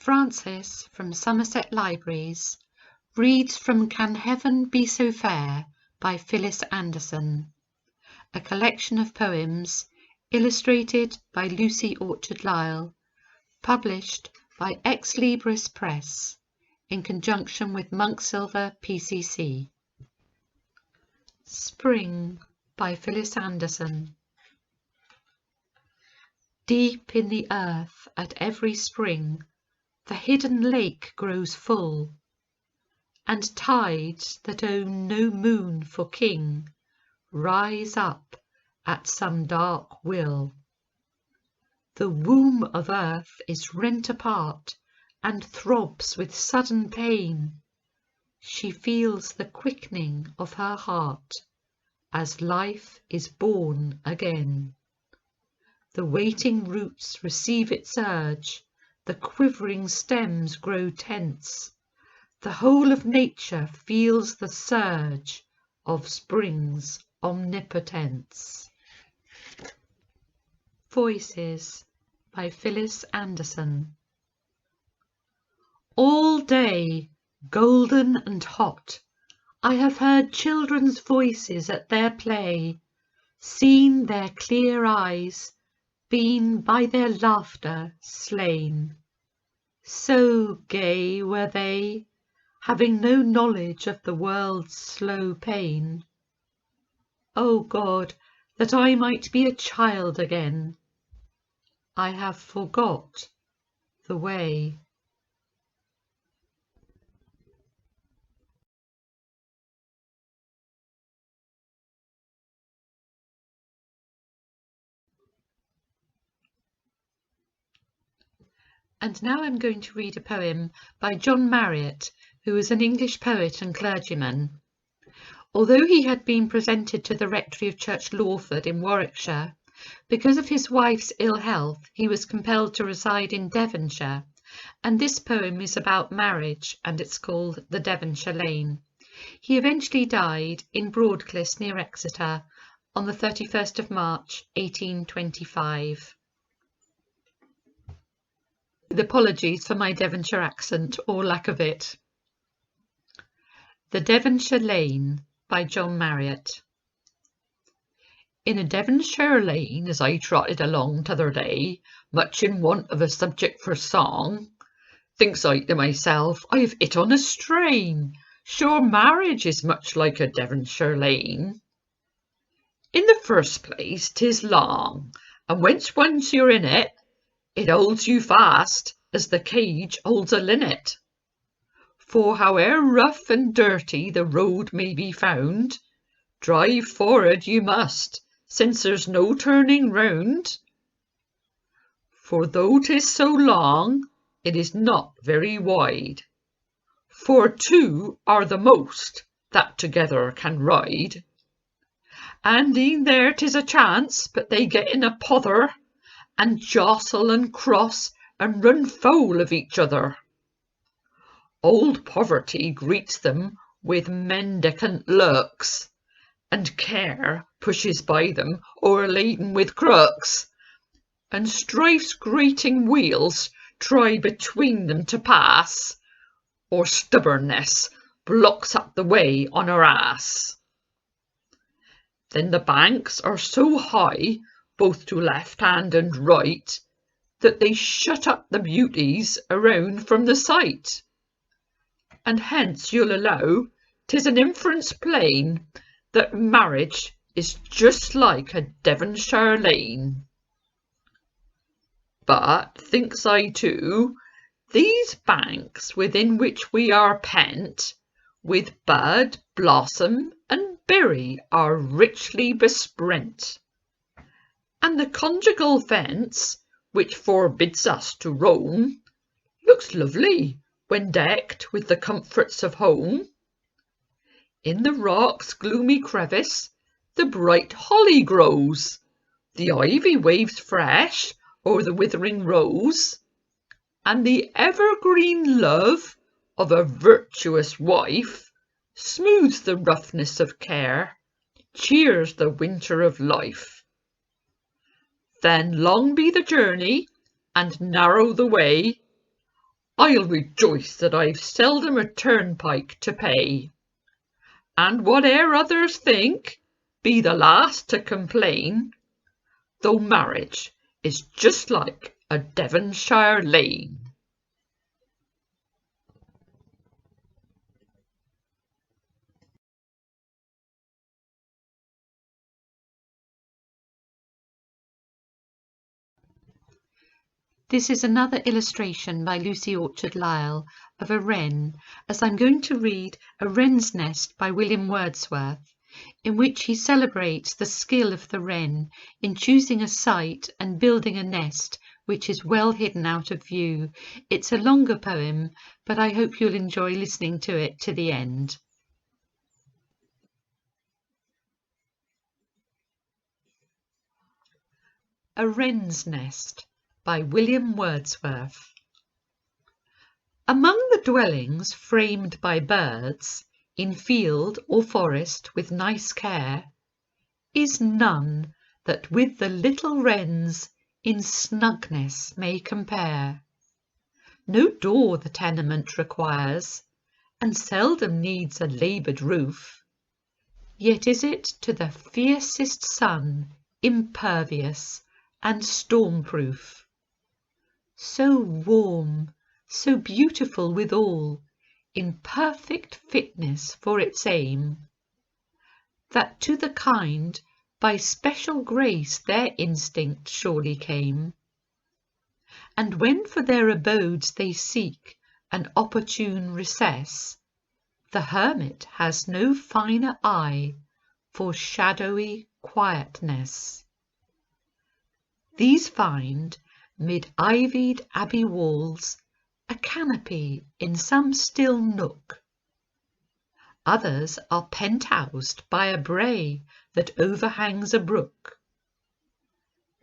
Francis from Somerset Libraries reads from Can Heaven Be So Fair by Phyllis Anderson, a collection of poems illustrated by Lucy Orchard-Lyle, published by Ex Libris Press in conjunction with Monk Silver PCC. Spring by Phyllis Anderson. Deep in the earth at every spring the hidden lake grows full, and tides that own no moon for king rise up at some dark will. The womb of earth is rent apart and throbs with sudden pain. She feels the quickening of her heart as life is born again. The waiting roots receive its urge, the quivering stems grow tense. The whole of nature feels the surge of spring's omnipotence. Voices by Phyllis Anderson. All day, golden and hot, I have heard children's voices at their play, seen their clear eyes, been by their laughter slain. So gay were they, having no knowledge of the world's slow pain. O God, that I might be a child again! I have forgot the way. And now I'm going to read a poem by John Marriott, who was an English poet and clergyman. Although he had been presented to the rectory of Church Lawford in Warwickshire, because of his wife's ill health, he was compelled to reside in Devonshire, and this poem is about marriage and it's called The Devonshire Lane. He eventually died in Broadcliss near Exeter on the 31st of March 1825. With apologies for my Devonshire accent or lack of it. The Devonshire Lane by John Marriott. In a Devonshire lane as I trotted along t'other day, much in want of a subject for song, thinks I to myself, I've hit on a strain, sure marriage is much like a Devonshire lane. In the first place 'tis long, and once you're in it, it holds you fast as the cage holds a linnet. For howe'er rough and dirty the road may be found, drive forward you must, since there's no turning round. For though 'tis so long, it is not very wide, for two are the most that together can ride. And e'en there 'tis a chance, but they get in a pother, and jostle and cross and run foul of each other. Old poverty greets them with mendicant looks, and care pushes by them o'erladen with crooks, and strife's grating wheels try between them to pass, or stubbornness blocks up the way on her ass. Then the banks are so high, both to left hand and right, that they shut up the beauties around from the sight. And hence you'll allow 'tis an inference plain that marriage is just like a Devonshire lane. But, thinks I too, these banks within which we are pent, with bud, blossom, and berry are richly besprent. And the conjugal fence, which forbids us to roam, looks lovely when decked with the comforts of home. In the rock's gloomy crevice the bright holly grows, the ivy waves fresh o'er the withering rose, and the evergreen love of a virtuous wife smooths the roughness of care, cheers the winter of life. Then long be the journey and narrow the way, I'll rejoice that I've seldom a turnpike to pay, and whate'er others think, be the last to complain, though marriage is just like a Devonshire lane. This is another illustration by Lucy Orchard-Lyell of a wren, as I'm going to read A Wren's Nest by William Wordsworth, in which he celebrates the skill of the wren in choosing a site and building a nest which is well hidden out of view. It's a longer poem, but I hope you'll enjoy listening to it to the end. A Wren's Nest by William Wordsworth. Among the dwellings framed by birds, in field or forest with nice care, is none that with the little wren's in snugness may compare. No door the tenement requires, and seldom needs a laboured roof, yet is it to the fiercest sun impervious and storm-proof. So warm, so beautiful withal, in perfect fitness for its aim, that to the kind by special grace their instinct surely came. And when for their abodes they seek an opportune recess, the hermit has no finer eye for shadowy quietness. These find, mid ivied abbey walls, a canopy in some still nook. Others are penthoused by a brae that overhangs a brook.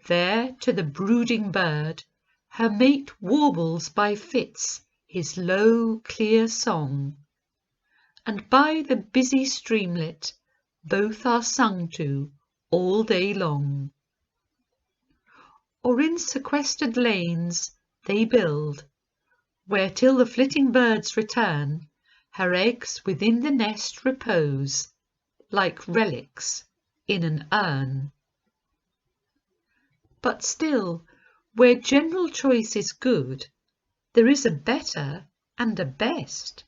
There to the brooding bird her mate warbles by fits his low clear song, and by the busy streamlet both are sung to all day long. Or in sequestered lanes they build, where till the flitting birds return, her eggs within the nest repose, like relics in an urn. But still, where general choice is good, there is a better and a best,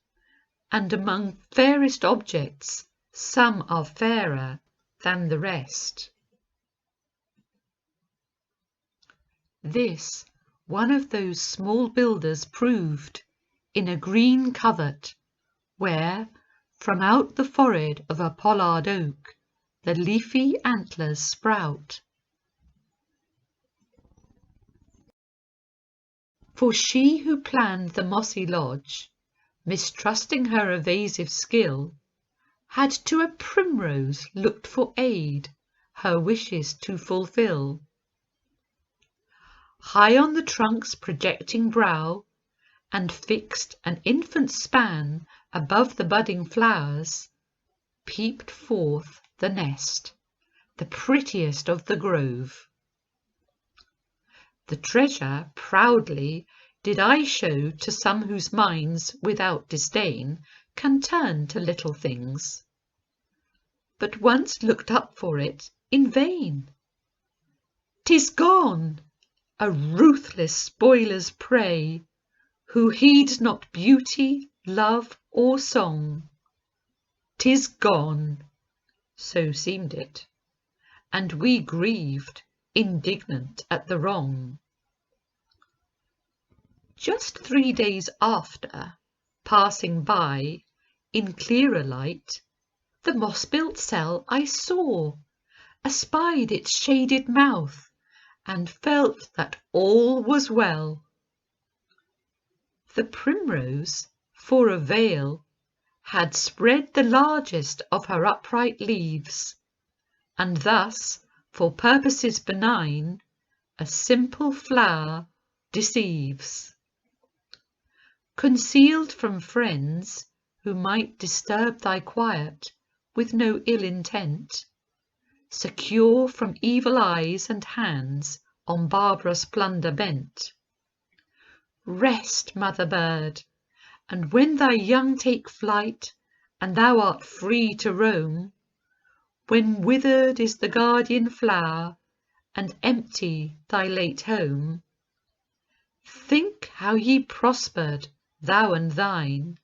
and among fairest objects some are fairer than the rest. This one of those small builders proved, in a green covert, where, from out the forehead of a pollard oak, the leafy antlers sprout. For she who planned the mossy lodge, mistrusting her evasive skill, had to a primrose looked for aid, her wishes to fulfil. High on the trunk's projecting brow, and fixed an infant's span above the budding flowers, peeped forth the nest, the prettiest of the grove. The treasure proudly did I show to some whose minds without disdain can turn to little things, but once looked up for it in vain. 'Tis gone, a ruthless spoiler's prey, who heeds not beauty, love, or song. 'Tis gone, so seemed it, and we grieved, indignant at the wrong. Just 3 days after, passing by, in clearer light, the moss-built cell I saw, espied its shaded mouth, and felt that all was well. The primrose, for a veil, had spread the largest of her upright leaves, and thus, for purposes benign, a simple flower deceives. Concealed from friends who might disturb thy quiet with no ill intent, secure from evil eyes and hands on barbarous plunder bent, Rest, mother bird, and when thy young take flight, and thou art free to roam, when withered is the guardian flower, and empty thy late home, think how ye prospered, thou and thine,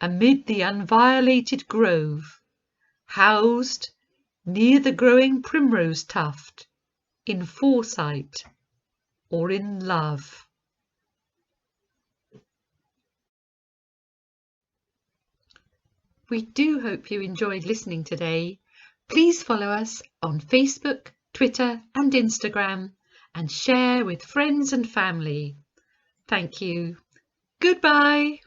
amid the unviolated grove, housed near the growing primrose tuft, in foresight or in love. We do hope you enjoyed listening today. Please follow us on Facebook, Twitter and Instagram, and share with friends and family. Thank you. Goodbye.